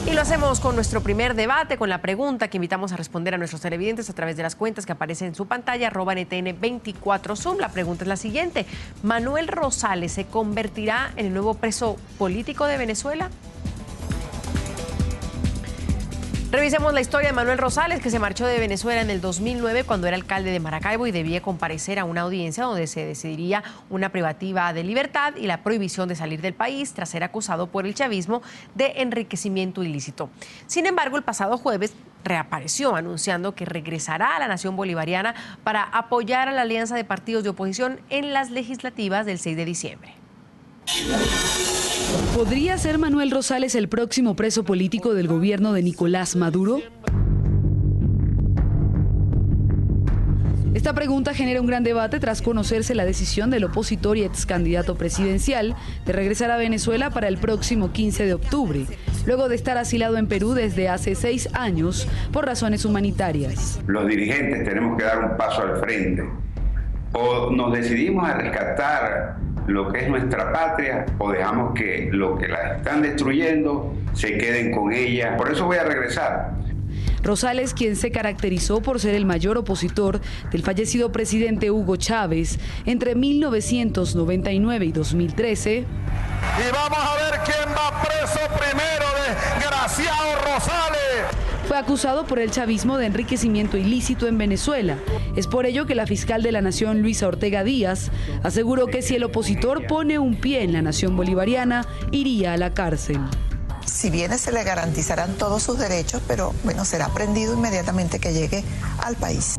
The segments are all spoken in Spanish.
Y lo hacemos con nuestro primer debate, con la pregunta que invitamos a responder a nuestros televidentes a través de las cuentas que aparecen en su pantalla, @NTN24Zoom. La pregunta es la siguiente: ¿Manuel Rosales se convertirá en el nuevo preso político de Venezuela? Revisemos la historia de Manuel Rosales, que se marchó de Venezuela en el 2009 cuando era alcalde de Maracaibo y debía comparecer a una audiencia donde se decidiría una privativa de libertad y la prohibición de salir del país tras ser acusado por el chavismo de enriquecimiento ilícito. Sin embargo, el pasado jueves reapareció anunciando que regresará a la nación bolivariana para apoyar a la alianza de partidos de oposición en las legislativas del 6 de diciembre. ¿Podría ser Manuel Rosales el próximo preso político del gobierno de Nicolás Maduro? Esta pregunta genera un gran debate tras conocerse la decisión del opositor y ex candidato presidencial de regresar a Venezuela para el próximo 15 de octubre, luego de estar asilado en Perú desde hace 6 años por razones humanitarias. Los dirigentes tenemos que dar un paso al frente. O nos decidimos a rescatar lo que es nuestra patria, o dejamos que lo que la están destruyendo se queden con ella. Por eso voy a regresar. Rosales, quien se caracterizó por ser el mayor opositor del fallecido presidente Hugo Chávez entre 1999 y 2013. Y vamos a ver quién va preso primero, desgraciado Rosales. Fue acusado por el chavismo de enriquecimiento ilícito en Venezuela. Es por ello que la fiscal de la Nación, Luisa Ortega Díaz, aseguró que si el opositor pone un pie en la nación bolivariana, iría a la cárcel. Si viene, se le garantizarán todos sus derechos, pero bueno, será prendido inmediatamente que llegue al país.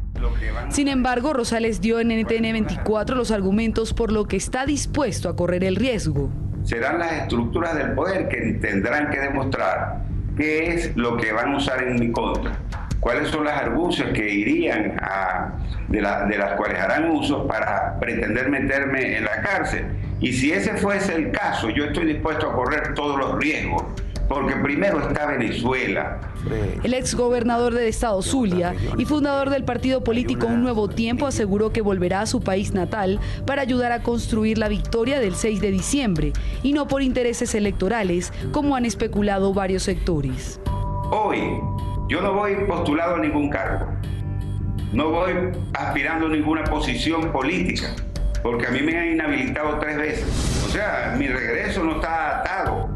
Sin embargo, Rosales dio en NTN24 los argumentos por lo que está dispuesto a correr el riesgo. Serán las estructuras del poder que tendrán que demostrar qué es lo que van a usar en mi contra, cuáles son las argucias que irían de las cuales harán uso para pretender meterme en la cárcel. Y si ese fuese el caso, yo estoy dispuesto a correr todos los riesgos, porque primero está Venezuela. El exgobernador del estado Zulia y fundador del partido político Un Nuevo Tiempo aseguró que volverá a su país natal para ayudar a construir la victoria del 6 de diciembre y no por intereses electorales, como han especulado varios sectores. Hoy yo no voy postulado a ningún cargo, no voy aspirando a ninguna posición política, porque a mí me han inhabilitado 3 veces. O sea, mi regreso no está atado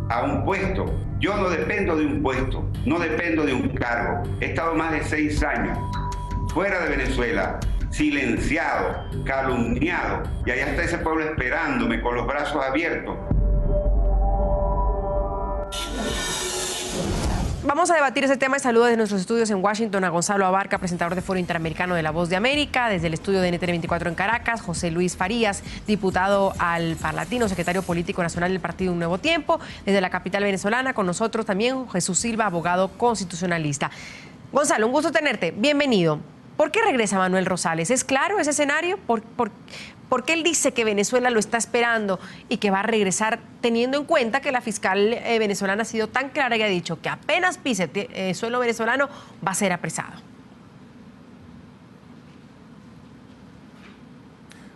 a un puesto. Yo no dependo de un puesto, no dependo de un cargo. He estado más de 6 años fuera de Venezuela, silenciado, calumniado, y allá está ese pueblo esperándome con los brazos abiertos. Vamos a debatir ese tema y saludo desde nuestros estudios en Washington a Gonzalo Abarca, presentador de Foro Interamericano de La Voz de América, desde el estudio de NTN24 en Caracas, José Luis Farías, diputado al Parlatino, secretario político nacional del partido Un Nuevo Tiempo, desde la capital venezolana, con nosotros también Jesús Silva, abogado constitucionalista. Gonzalo, un gusto tenerte, bienvenido. ¿Por qué regresa Manuel Rosales? ¿Es claro ese escenario? ¿Por qué él dice que Venezuela lo está esperando y que va a regresar, teniendo en cuenta que la fiscal venezolana ha sido tan clara y ha dicho que apenas pise suelo venezolano va a ser apresado?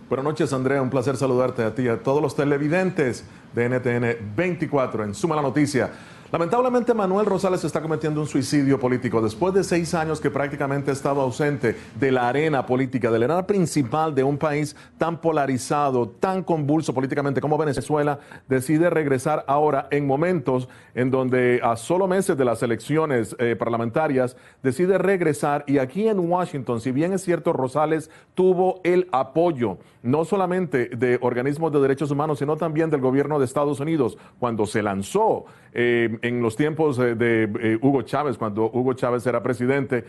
Buenas noches, Andrea. Un placer saludarte a ti y a todos los televidentes de NTN 24 en Suma la Noticia. Lamentablemente, Manuel Rosales está cometiendo un suicidio político. Después de 6 años que prácticamente estaba ausente de la arena política, de la arena principal de un país tan polarizado, tan convulso políticamente como Venezuela, decide regresar ahora en momentos en donde a solo meses de las elecciones parlamentarias decide regresar. Y aquí en Washington, si bien es cierto, Rosales tuvo el apoyo no solamente de organismos de derechos humanos, sino también del gobierno de Estados Unidos cuando se lanzó en los tiempos de Hugo Chávez, cuando Hugo Chávez era presidente.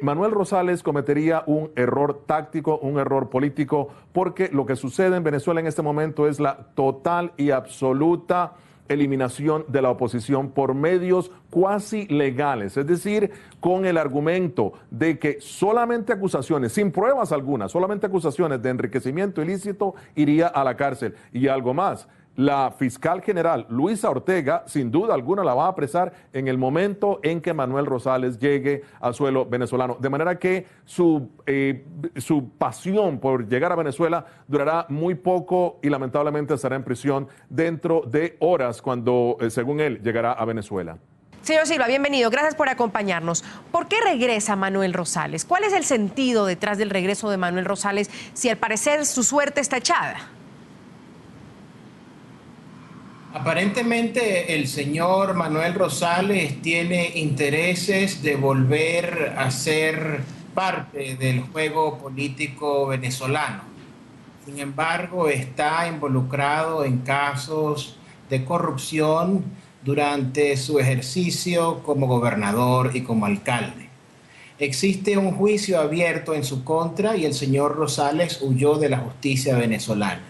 Manuel Rosales cometería un error táctico, un error político, porque lo que sucede en Venezuela en este momento es la total y absoluta eliminación de la oposición por medios cuasi legales, es decir, con el argumento de que solamente acusaciones, sin pruebas algunas, solamente acusaciones de enriquecimiento ilícito iría a la cárcel. Y algo más, la fiscal general Luisa Ortega sin duda alguna la va a apresar en el momento en que Manuel Rosales llegue al suelo venezolano, de manera que su pasión por llegar a Venezuela durará muy poco y lamentablemente estará en prisión dentro de horas cuando, según él, llegará a Venezuela. Señor Silva, bienvenido. Gracias por acompañarnos. ¿Por qué regresa Manuel Rosales? ¿Cuál es el sentido detrás del regreso de Manuel Rosales si al parecer su suerte está echada? Aparentemente el señor Manuel Rosales tiene intereses de volver a ser parte del juego político venezolano. Sin embargo, está involucrado en casos de corrupción durante su ejercicio como gobernador y como alcalde. Existe un juicio abierto en su contra y el señor Rosales huyó de la justicia venezolana.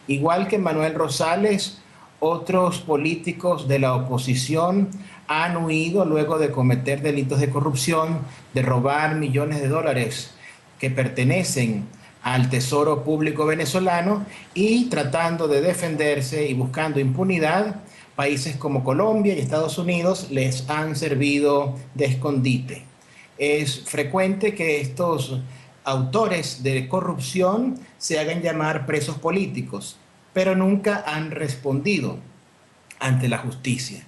Igual que Manuel Rosales, otros políticos de la oposición han huido luego de cometer delitos de corrupción, de robar millones de dólares que pertenecen al Tesoro Público venezolano y tratando de defenderse y buscando impunidad. Países como Colombia y Estados Unidos les han servido de escondite. Es frecuente que estos autores de corrupción se hagan llamar presos políticos, pero nunca han respondido ante la justicia.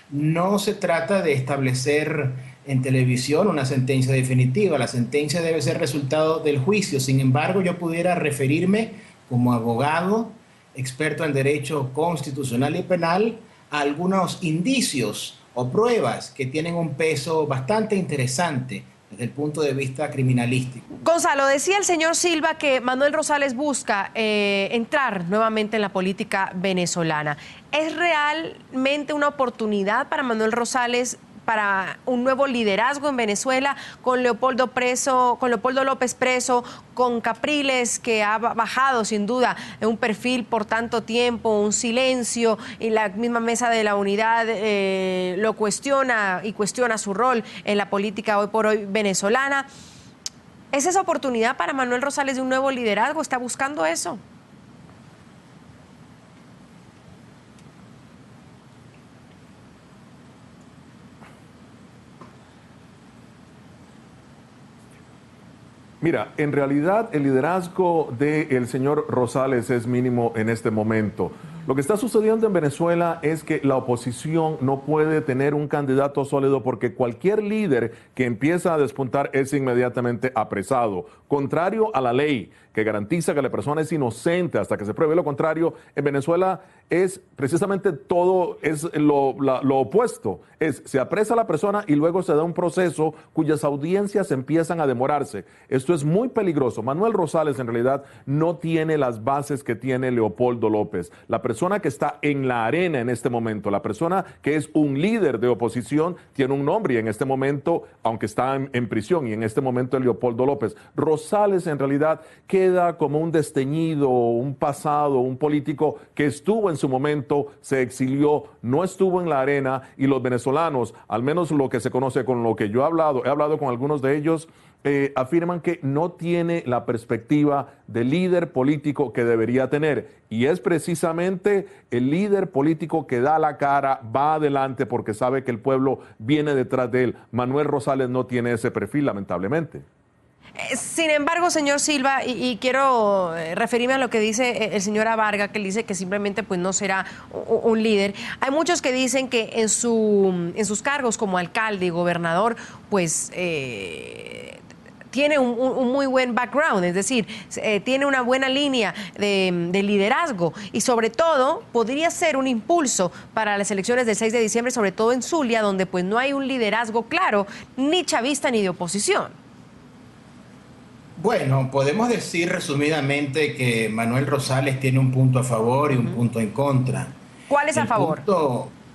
No se trata de establecer en televisión una sentencia definitiva. La sentencia debe ser resultado del juicio. Sin embargo, yo pudiera referirme como abogado, experto en derecho constitucional y penal, a algunos indicios o pruebas que tienen un peso bastante interesante desde el punto de vista criminalístico. Gonzalo, decía el señor Silva que Manuel Rosales busca entrar nuevamente en la política venezolana. ¿Es realmente una oportunidad para Manuel Rosales para un nuevo liderazgo en Venezuela, con Leopoldo López preso, con Capriles, que ha bajado sin duda un perfil por tanto tiempo, un silencio, y la misma Mesa de la Unidad lo cuestiona y cuestiona su rol en la política hoy por hoy venezolana? ¿Es esa oportunidad para Manuel Rosales de un nuevo liderazgo? ¿Está buscando eso? Mira, en realidad el liderazgo del señor Rosales es mínimo en este momento. Lo que está sucediendo en Venezuela es que la oposición no puede tener un candidato sólido porque cualquier líder que empieza a despuntar es inmediatamente apresado. Contrario a la ley que garantiza que la persona es inocente hasta que se pruebe lo contrario, en Venezuela es precisamente todo es lo opuesto. Se apresa a la persona y luego se da un proceso cuyas audiencias empiezan a demorarse. Esto es muy peligroso. Manuel Rosales en realidad no tiene las bases que tiene Leopoldo López. La persona que está en la arena en este momento, la persona que es un líder de oposición, tiene un nombre y en este momento, aunque está en prisión, y en este momento es Leopoldo López. Rosales en realidad queda como un desteñido, un pasado, un político que estuvo en su momento, se exilió, no estuvo en la arena, y los venezolanos, al menos lo que se conoce con lo que yo he hablado con algunos de ellos, afirman que no tiene la perspectiva de líder político que debería tener. Y es precisamente el líder político que da la cara, va adelante porque sabe que el pueblo viene detrás de él. Manuel Rosales no tiene ese perfil, lamentablemente. Sin embargo, señor Silva, y quiero referirme a lo que dice el señor Abarga, que él dice que simplemente pues, no será un líder. Hay muchos que dicen que en sus cargos como alcalde y gobernador, pues tiene un muy buen background, es decir, tiene una buena línea de liderazgo y sobre todo podría ser un impulso para las elecciones del 6 de diciembre, sobre todo en Zulia, donde pues no hay un liderazgo claro, ni chavista ni de oposición. Bueno, podemos decir resumidamente que Manuel Rosales tiene un punto a favor y un punto en contra. ¿Cuál es a favor?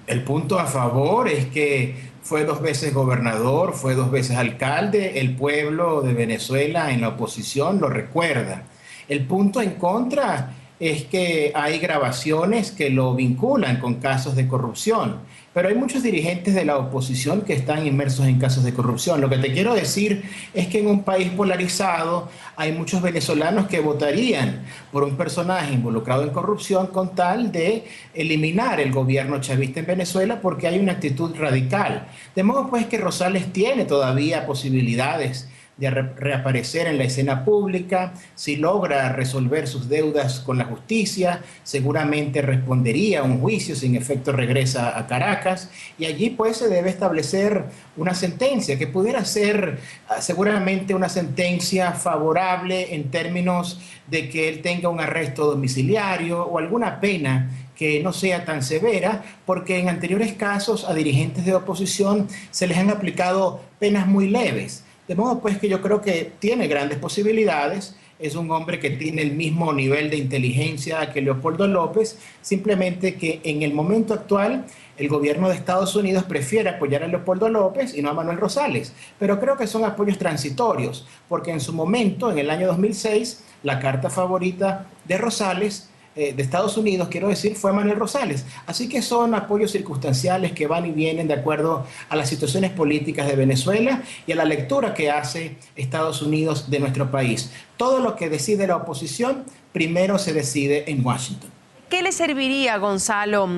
El punto a favor es que fue 2 veces gobernador, fue 2 veces alcalde, el pueblo de Venezuela en la oposición lo recuerda. El punto en contra es que hay grabaciones que lo vinculan con casos de corrupción. Pero hay muchos dirigentes de la oposición que están inmersos en casos de corrupción. Lo que te quiero decir es que en un país polarizado hay muchos venezolanos que votarían por un personaje involucrado en corrupción con tal de eliminar el gobierno chavista en Venezuela porque hay una actitud radical. De modo pues que Rosales tiene todavía posibilidades de reaparecer en la escena pública. Si logra resolver sus deudas con la justicia, seguramente respondería a un juicio, sin efecto regresa a Caracas, y allí pues se debe establecer una sentencia que pudiera ser seguramente una sentencia favorable en términos de que él tenga un arresto domiciliario o alguna pena que no sea tan severa, porque en anteriores casos a dirigentes de oposición se les han aplicado penas muy leves. De modo pues que yo creo que tiene grandes posibilidades. Es un hombre que tiene el mismo nivel de inteligencia que Leopoldo López, simplemente que en el momento actual el gobierno de Estados Unidos prefiere apoyar a Leopoldo López y no a Manuel Rosales. Pero creo que son apoyos transitorios, porque en su momento, en el año 2006, la carta favorita de Rosales, de Estados Unidos, quiero decir, fue Manuel Rosales. Así que son apoyos circunstanciales que van y vienen de acuerdo a las situaciones políticas de Venezuela y a la lectura que hace Estados Unidos de nuestro país. Todo lo que decide la oposición, primero se decide en Washington. ¿Qué le serviría, Gonzalo,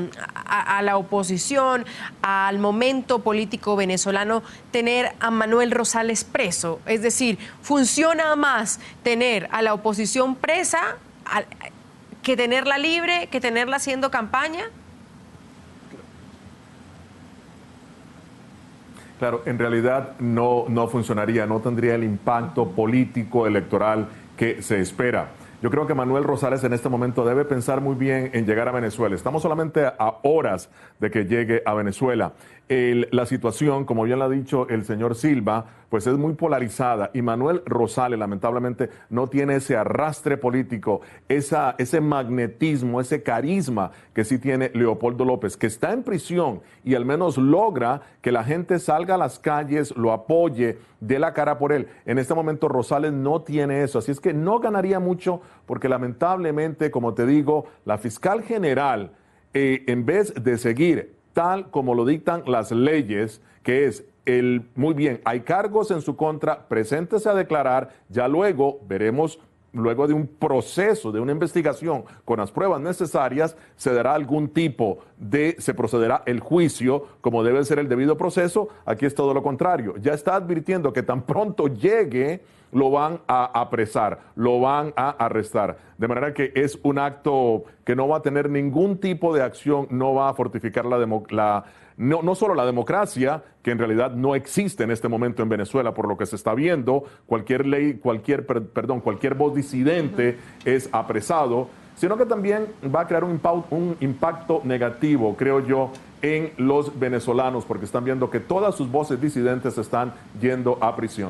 a la oposición, al momento político venezolano, tener a Manuel Rosales preso? Es decir, ¿funciona más tener a la oposición presa que tenerla libre, que tenerla haciendo campaña? Claro, en realidad no funcionaría, no tendría el impacto político, electoral que se espera. Yo creo que Manuel Rosales en este momento debe pensar muy bien en llegar a Venezuela. Estamos solamente a horas de que llegue a Venezuela. La situación, como bien lo ha dicho el señor Silva, pues es muy polarizada y Manuel Rosales lamentablemente no tiene ese arrastre político, ese magnetismo, ese carisma que sí tiene Leopoldo López, que está en prisión y al menos logra que la gente salga a las calles, lo apoye, dé la cara por él. En este momento Rosales no tiene eso, así es que no ganaría mucho porque lamentablemente, como te digo, la fiscal general, en vez de seguir tal como lo dictan las leyes, que es muy bien, hay cargos en su contra, preséntese a declarar, ya luego veremos, luego de un proceso, de una investigación con las pruebas necesarias, se dará algún tipo se procederá el juicio como debe ser el debido proceso. Aquí es todo lo contrario, ya está advirtiendo que tan pronto llegue, lo van a apresar, lo van a arrestar. De manera que es un acto que no va a tener ningún tipo de acción, no va a fortificar no solo la democracia, que en realidad no existe en este momento en Venezuela, por lo que se está viendo, cualquier ley, cualquier voz disidente es apresado, sino que también va a crear un impacto negativo, creo yo, en los venezolanos, porque están viendo que todas sus voces disidentes están yendo a prisión.